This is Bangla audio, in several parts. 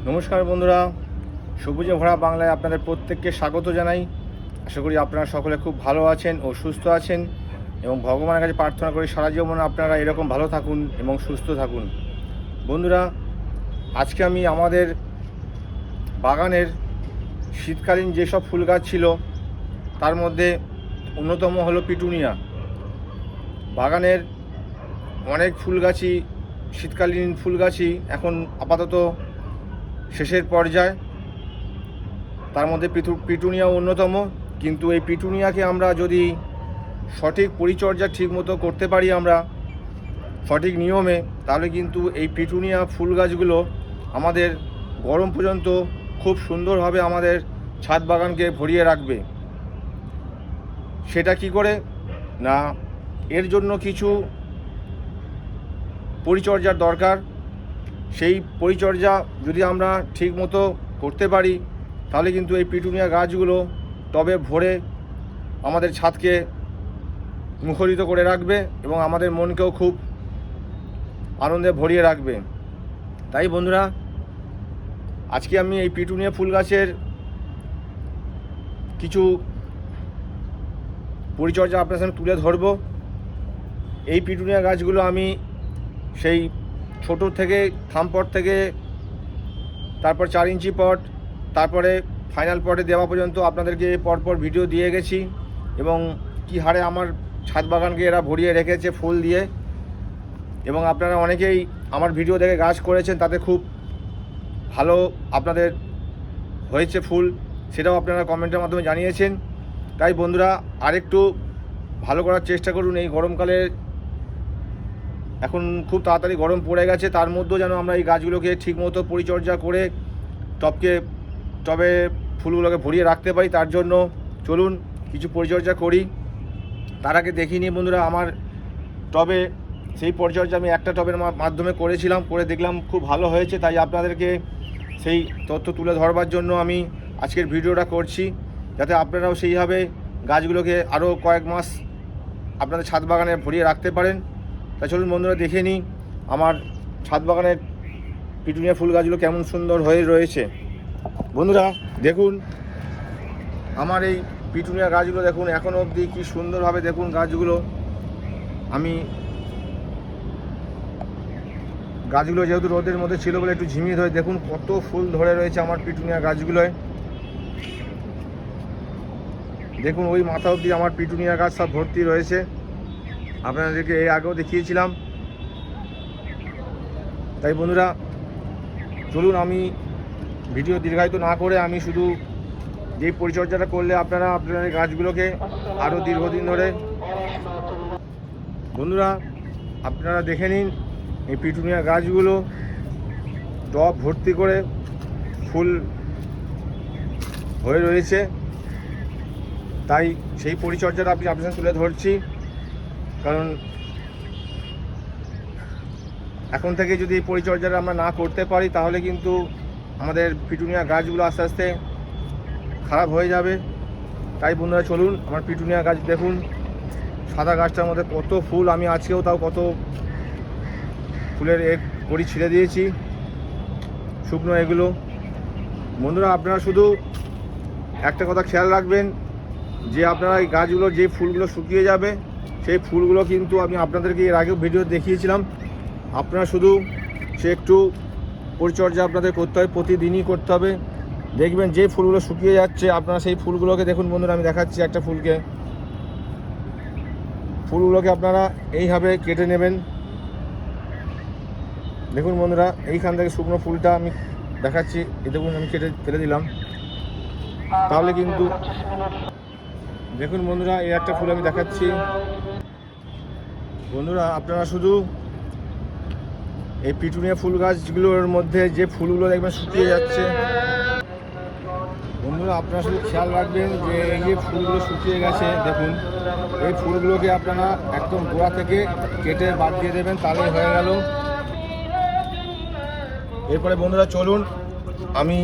নমস্কার বন্ধুরা, সবুজে ভরা বাংলায় আপনাদের প্রত্যেককে স্বাগত জানাই। আশা করি আপনারা সকলে খুব ভালো আছেন ও সুস্থ আছেন এবং ভগবানের কাছে প্রার্থনা করি সারা জীবন আপনারা এরকম ভালো থাকুন এবং সুস্থ থাকুন। বন্ধুরা, আজকে আমি আমাদের বাগানের শীতকালীন যেসব ফুল গাছ ছিল তার মধ্যে অন্যতম হলো পিটুনিয়া। বাগানের অনেক ফুল গাছই শীতকালীন ফুল গাছই এখন আপাতত শেষের পর্যায়ে, তার মধ্যে পিটুনিয়া অন্যতম। কিন্তু এই পিটুনিয়াকে আমরা যদি সঠিক পরিচর্যা ঠিকমতো করতে পারি আমরা সঠিক নিয়মে, তাহলে কিন্তু এই পিটুনিয়া ফুল গাছগুলো আমাদের গরম পর্যন্ত খুব সুন্দরভাবে আমাদের ছাদ বাগানকে ভরিয়ে রাখবে। সেটা কি করে না, এর জন্য কিছু পরিচর্যার দরকার। সেই পরিচর্যা যদি আমরা ঠিক মতো করতে পারি তাহলে কিন্তু এই পিটুনিয়া গাছগুলো টবে ভরে আমাদের ছাদকে মুখরিত করে রাখবে এবং আমাদের মনকেও খুব আনন্দে ভরিয়ে রাখবে। তাই বন্ধুরা, আজকে আমি এই পিটুনিয়া ফুল গাছের কিছু পরিচর্যা আপনার সামনে তুলে ধরব। এই পিটুনিয়া গাছগুলো আমি সেই ছোটো থেকে থামপট থেকে তারপর 4 ইঞ্চি পট, তারপরে ফাইনাল পটে দেওয়া পর্যন্ত আপনাদেরকে পরপর ভিডিও দিয়ে গেছি এবং কি হারে আমার ছাদ বাগানকে এরা ভরিয়ে রেখেছে ফুল দিয়ে। এবং আপনারা অনেকেই আমার ভিডিও দেখে গাছ করেছেন, তাতে খুব ভালো আপনাদের হয়েছে ফুল, সেটাও আপনারা কমেন্টের মাধ্যমে জানিয়েছেন। তাই বন্ধুরা, আরেকটু ভালো করার চেষ্টা করুন। এই গরমকালে এখন খুব তাড়াতাড়ি গরম পড়ে গেছে, তার মধ্যেও যেন আমরা এই গাছগুলোকে ঠিকমতো পরিচর্যা করে টবে ফুলগুলোকে ভরিয়ে রাখতে পারি। তার জন্য চলুন কিছু পরিচর্যা করি। তার আগে দেখিয়ে নিয়ে বন্ধুরা, আমার টবে সেই পরিচর্যা আমি একটা টবের মাধ্যমে করেছিলাম, করে দেখলাম খুব ভালো হয়েছে। তাই আপনাদেরকে সেই তথ্য তুলে ধরবার জন্য আমি আজকের ভিডিওটা করছি, যাতে আপনারাও সেইভাবে গাছগুলোকে আরও কয়েক মাস আপনাদের ছাদ বাগানে ভরিয়ে রাখতে পারেন। তাই চলুন বন্ধুরা, দেখে নিই আমার ছাদ বাগানের পিটুনিয়া ফুল গাছগুলো কেমন সুন্দর হয়ে রয়েছে। বন্ধুরা দেখুন, আমার এই পিটুনিয়া গাছগুলো দেখুন এখনও অবধি কী সুন্দরভাবে দেখুন গাছগুলো। আমি গাছগুলো যেহেতু রোদের মধ্যে ছিল বলে একটু ঝিমিয়ে ধরে, দেখুন কত ফুল ধরে রয়েছে আমার পিটুনিয়া গাছগুলোয়। দেখুন ওই মাথা অবধি আমার পিটুনিয়া গাছ সব ভর্তি রয়েছে। আপনাদেরকে এর আগেও দেখিয়েছিলাম। তাই বন্ধুরা চলুন, আমি ভিডিও দীর্ঘায়িত না করে আমি শুধু যেই পরিচর্যাটা করলে আপনাদের গাছগুলোকে আরও দীর্ঘদিন ধরে, বন্ধুরা আপনারা দেখে নিন এই পিটুনিয়া গাছগুলো টব ভর্তি করে ফুল হয়ে রয়েছে। তাই সেই পরিচর্যাটা আপনার সাথে তুলে ধরছি, কারণ এখন থেকে যদি এই পরিচর্যাটা আমরা না করতে পারি তাহলে কিন্তু আমাদের পিটুনিয়া গাছগুলো আস্তে আস্তে খারাপ হয়ে যাবে। তাই বন্ধুরা চলুন, আমার পিটুনিয়া গাছ দেখুন, সাদা গাছটার মধ্যে কত ফুল। আমি আজকেও তাও কত ফুলের কড়ি ছিঁড়ে দিয়েছি শুকনো এগুলো। বন্ধুরা আপনারা শুধু একটা কথা খেয়াল রাখবেন, যে আপনারা এই গাছগুলো যে ফুলগুলো শুকিয়ে যাবে সেই ফুলগুলো কিন্তু আমি আপনাদেরকে এর আগেও ভিডিও দেখিয়েছিলাম। আপনারা শুধু সে একটু পরিচর্যা আপনাদের করতে হবে, প্রতিদিনই করতে হবে। দেখবেন যে ফুলগুলো শুকিয়ে যাচ্ছে আপনারা সেই ফুলগুলোকে দেখুন বন্ধুরা, আমি দেখাচ্ছি একটা ফুলগুলোকে আপনারা এইভাবে কেটে নেবেন। দেখুন বন্ধুরা, এইখান থেকে শুকনো ফুলটা আমি দেখাচ্ছি, এই দেখুন আমি কেটে ফেলে দিলাম। তাহলে কিন্তু দেখুন বন্ধুরা, এই একটা ফুল আমি দেখাচ্ছি। বন্ধুরা আপনারা শুধু এই পিটুনিয়া ফুল গাছগুলোর মধ্যে যে ফুলগুলো দেখবেন শুকিয়ে যাচ্ছে, বন্ধুরা আপনারা শুধু খেয়াল রাখবেন যে এই যে ফুলগুলো শুকিয়ে গেছে দেখুন, এই ফুলগুলোকে আপনারা একদম গোড়া থেকে কেটে বাদ দিয়ে দেবেন, তাহলেই হয়ে গেল। এরপরে বন্ধুরা চলুন, আমি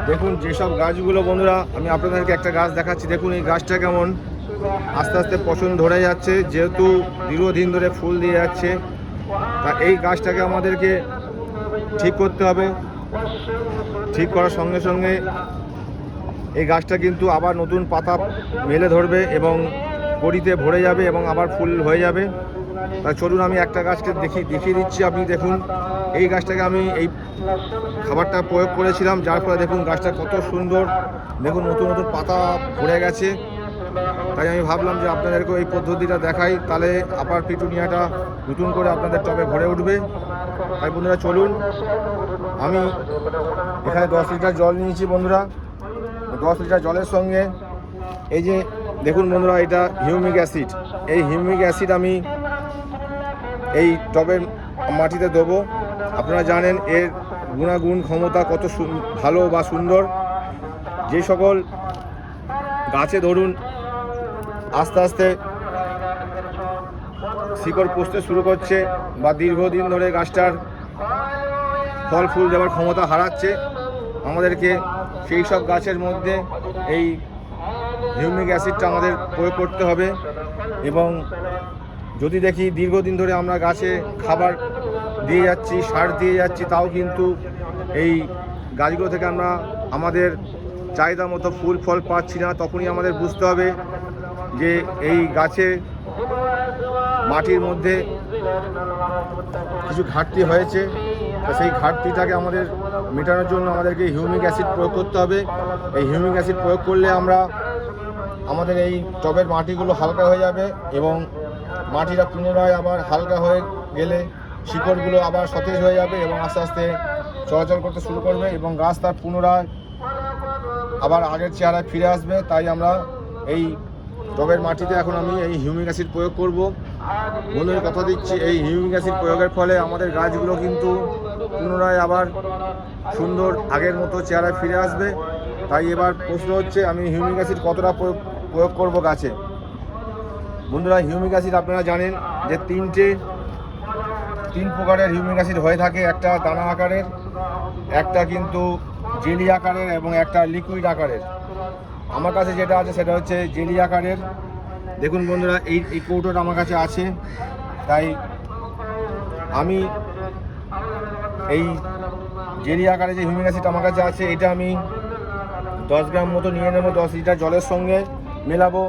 দেখুন যেসব গাছগুলো, বন্ধুরা আমি আপনাদেরকে একটা গাছ দেখাচ্ছি। দেখুন এই গাছটা কেমন আস্তে আস্তে পচন ধরে যাচ্ছে, যেহেতু দীর্ঘদিন ধরে ফুল দিয়ে যাচ্ছে। তা এই গাছটাকে আমাদেরকে ঠিক করতে হবে। ঠিক করার সঙ্গে সঙ্গে এই গাছটা কিন্তু আবার নতুন পাতা মেলে ধরবে এবং কড়িতে ভরে যাবে এবং আবার ফুল হয়ে যাবে। তাই চলুন আমি একটা গাছকে দেখিয়ে দিচ্ছি। আপনি দেখুন, এই গাছটাকে আমি এই খাবারটা প্রয়োগ করেছিলাম, যার ফলে দেখুন গাছটা কত সুন্দর, দেখুন নতুন নতুন পাতা ভরে গেছে। তাই আমি ভাবলাম যে আপনাদেরকে এই পদ্ধতিটা দেখাই, তাহলে আবার পিটুনিয়াটা নতুন করে আপনাদের টবে ভরে উঠবে। তাই বন্ধুরা চলুন, আমি এখানে 10 লিটার জল নিয়েছি বন্ধুরা। 10 লিটার জলের সঙ্গে এই যে দেখুন বন্ধুরা, এটা হিউমিক অ্যাসিড। এই হিউমিক অ্যাসিড আমি এই টবের মাটিতে দেবো। আপনারা জানেন এর গুণাগুণ ক্ষমতা কত ভালো বা সুন্দর। যে সকল গাছে ধরুন আস্তে আস্তে শিকড় পুষতে শুরু করছে বা দীর্ঘদিন ধরে গাছটার ফল ফুল দেওয়ার ক্ষমতা হারাচ্ছে, আমাদেরকে সেই সব গাছের মধ্যে এই হিউমিক অ্যাসিডটা আমাদের প্রয়োগ করতে হবে। এবং যদি দেখি দীর্ঘদিন ধরে আমরা গাছে খাবার দিয়ে যাচ্ছি, সার দিয়ে যাচ্ছি, তাও কিন্তু এই গাছগুলো থেকে আমরা আমাদের চাহিদা মতো ফুল ফল পাচ্ছি না, তখনই আমাদের বুঝতে হবে যে এই গাছে মাটির মধ্যে কিছু ঘাটতি হয়েছে। তো সেই ঘাটতিটাকে আমাদের মেটানোর জন্য আমাদেরকে হিউমিক অ্যাসিড প্রয়োগ করতে হবে। এই হিউমিক অ্যাসিড প্রয়োগ করলে আমরা আমাদের এই টবের মাটিগুলো হালকা হয়ে যাবে এবং মাটিটা পুনরায় আবার হালকা হয়ে গেলে শিকড়গুলো আবার সতেজ হয়ে যাবে এবং আস্তে আস্তে চলাচল করতে শুরু করবে এবং গাছ তার পুনরায় আবার আগের চেহারায় ফিরে আসবে। তাই আমরা এই টবের মাটিতে এখন আমি এই হিউমিক অ্যাসিড প্রয়োগ করব। বন্ধুদের কথা দিচ্ছি, এই হিউমিক অ্যাসিড প্রয়োগের ফলে আমাদের গাছগুলো কিন্তু পুনরায় আবার সুন্দর আগের মতো চেহারায় ফিরে আসবে। তাই এবার প্রশ্ন হচ্ছে, আমি হিউমিক অ্যাসিড কতটা প্রয়োগ করব গাছে। বন্ধুরা, হিউমিক অ্যাসিড আপনারা জানেন যে তিন প্রকারের হিউমিক অ্যাসিড হয়ে থাকে। একটা দানা আকারের, একটা কিন্তু জেলি আকারের এবং একটা লিকুইড আকারের। আমার কাছে যেটা আছে সেটা হচ্ছে জেলি আকারের। দেখুন বন্ধুরা, এই কৌটোটা আমার কাছে আছে। তাই আমি এই জেলি আকারে যে হিউমিক অ্যাসিড আমার কাছে আছে, এটা আমি 10 গ্রাম মতো নিয়ে নেব, 10 লিটার জলের সঙ্গে মেলাবো।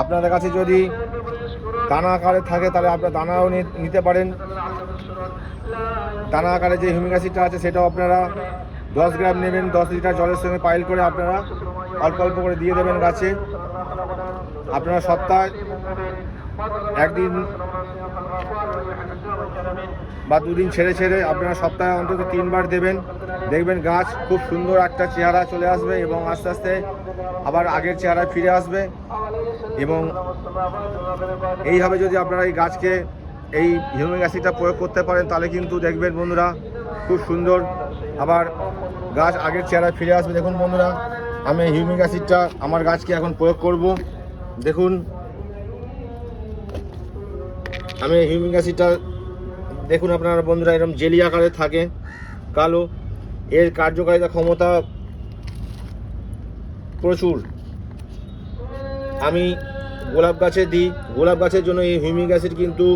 আপনাদের কাছে যদি দানা আকারে থাকে তাহলে আপনারা দানাও নিতে পারেন। দানা আকারে যে হিউমিক অ্যাসিডটা আছে সেটাও আপনারা 10 গ্রাম নেবেন, 10 লিটার জলের সঙ্গে পাইল করে আপনারা অল্প অল্প করে দিয়ে দেবেন গাছে। আপনারা সপ্তাহে একদিন বা 2 দিন ছেড়ে ছেড়ে আপনারা সপ্তাহে অন্তত 3 বার দেবেন। দেখবেন গাছ খুব সুন্দর একটা চেহারা চলে আসবে এবং আস্তে আস্তে আবার আগের চেহারায় ফিরে আসবে। এবং এইভাবে যদি আপনারা এই গাছকে এই হিউমিক অ্যাসিডটা প্রয়োগ করতে পারেন, তাহলে কিন্তু দেখবেন বন্ধুরা খুব সুন্দর আবার গাছ আগের চেহারায় ফিরে আসবে। দেখুন বন্ধুরা, আমি হিউমিক অ্যাসিডটা আমার গাছকে এখন প্রয়োগ করব। দেখুন, আমি হিউমিক অ্যাসিডটা দেখুন আপনারা বন্ধুরা এরকম জেলি আকারে থাকে, কালো। এর কার্যকারিতা ক্ষমতা প্রচুর। আমি গোলাপ গাছে দিই, গোলাপ গাছের জন্য এই হিউমিক অ্যাসিড কিন্তু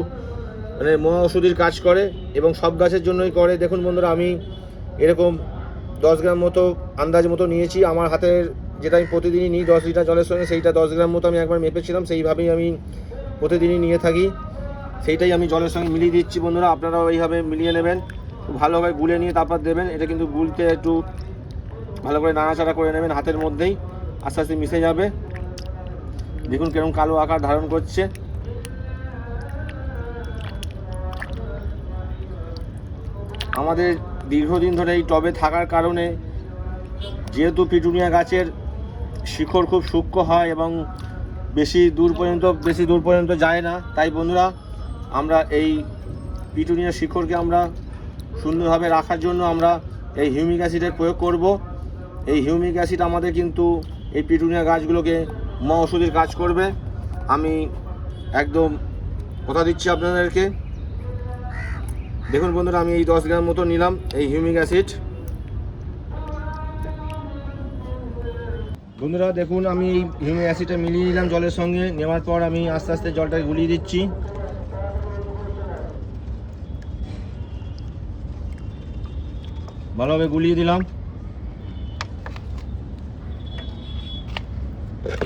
মানে মহা ওষুধের কাজ করে এবং সব গাছের জন্যই করে। দেখুন বন্ধুরা, আমি এরকম 10 গ্রাম মতো আন্দাজ মতো নিয়েছি। আমার হাতের যেটা আমি প্রতিদিনই নিই 10 লিটার জলের সঙ্গে, সেইটা 10 গ্রাম মতো আমি একবার মেপেছিলাম, সেইভাবেই আমি প্রতিদিনই নিয়ে থাকি। সেইটাই আমি জলের সঙ্গে মিলিয়ে দিচ্ছি বন্ধুরা। আপনারাও এইভাবে মিলিয়ে নেবেন, ভালোভাবে গুলে নিয়ে তারপর দেবেন। এটা কিন্তু গুলতে একটু ভালো করে নাড়াচাড়া করে নেবেন হাতের মধ্যেই, আস্তে আস্তে মিশে যাবে। দেখুন কেরকম কালো আকার ধারণ করছে। আমাদের দীর্ঘদিন ধরে এই টবে থাকার কারণে যেহেতু পিটুনিয়া গাছের শিকড় খুব সূক্ষ্ম হয় এবং বেশি দূর পর্যন্ত যায় না, তাই বন্ধুরা আমরা এই পিটুনিয়া শিকড়কে আমরা সুন্দরভাবে রাখার জন্য আমরা এই হিউমিক অ্যাসিডের প্রয়োগ করব। এই হিউমিক অ্যাসিড আমাদের কিন্তু এই পিটুনিয়া গাছগুলোকে মহা ওষুধের কাজ করবে। আমি একদম কথা দিচ্ছি আপনাদেরকে। দেখুন বন্ধুরা, আমি এই 10 গ্রাম মতো নিলাম এই হিউমিক অ্যাসিড। বন্ধুরা দেখুন, আমি এই হিউমিক অ্যাসিডটা মিলিয়ে নিলাম জলের সঙ্গে। নেওয়ার পর আমি আস্তে আস্তে জলটা গুলিয়ে দিচ্ছি। ভালোভাবে গুলিয়ে দিলাম।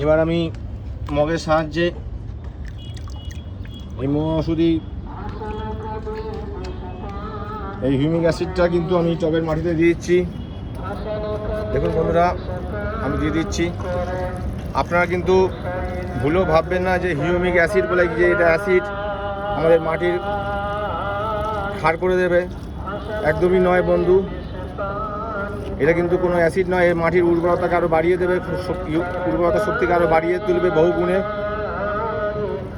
এবার আমি মগের সাহায্যে এই ওষুধই এই হিউমিক অ্যাসিডটা কিন্তু আমি টবের মাটিতে দিয়ে দিচ্ছি। দেখুন বন্ধুরা, আমি দিয়ে দিচ্ছি। আপনারা কিন্তু ভুলেও ভাববেন না যে হিউমিক অ্যাসিড বলে যে এটা অ্যাসিড আমাদের মাটির ক্ষার করে দেবে, একদমই নয় বন্ধু। এটা কিন্তু কোনো অ্যাসিড নয়, এর মাটির উর্বরতাকে আরও বাড়িয়ে দেবে, উর্বরতা শক্তিকে আরও বাড়িয়ে তুলবে বহু গুণে।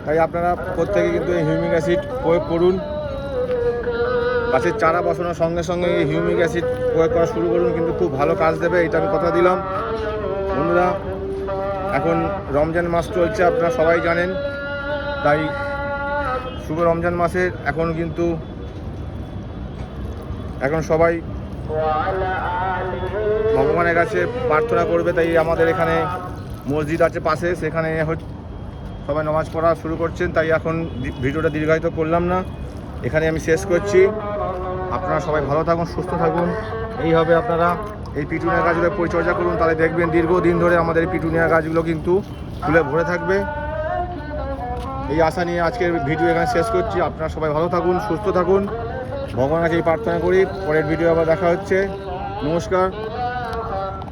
তাই আপনারা প্রত্যেকে কিন্তু এই হিউমিক অ্যাসিড প্রয়োগ করুন। গাছের চারা বসানোর সঙ্গে সঙ্গে এই হিউমিক অ্যাসিড প্রয়োগ করা শুরু করুন, কিন্তু খুব ভালো কাজ দেবে, এটা আমি কথা দিলাম। বন্ধুরা, এখন রমজান মাস চলছে, আপনারা সবাই জানেন। তাই শুভ রমজান মাসের এখন সবাই ভগবানের কাছে প্রার্থনা করবে। তাই আমাদের এখানে মসজিদ আছে পাশে, সেখানে সবাই নামাজ পড়া শুরু করছেন। তাই এখন ভিডিওটা দীর্ঘায়িত করলাম না, এখানে আমি শেষ করছি। আপনারা সবাই ভালো থাকুন, সুস্থ থাকুন। এইভাবে আপনারা এই পিটুনিয়া গাছগুলো পরিচর্যা করুন, তাহলে দেখবেন দীর্ঘদিন ধরে আমাদের এই পিটুনিয়া গাছগুলো কিন্তু ফুলে ভরে থাকবে। এই আশা নিয়ে আজকের ভিডিও এখানে শেষ করছি। আপনারা সবাই ভালো থাকুন, সুস্থ থাকুন, ভগবানের কাছে প্রার্থনা করি। পরের ভিডিও আবার দেখা হচ্ছে। নমস্কার।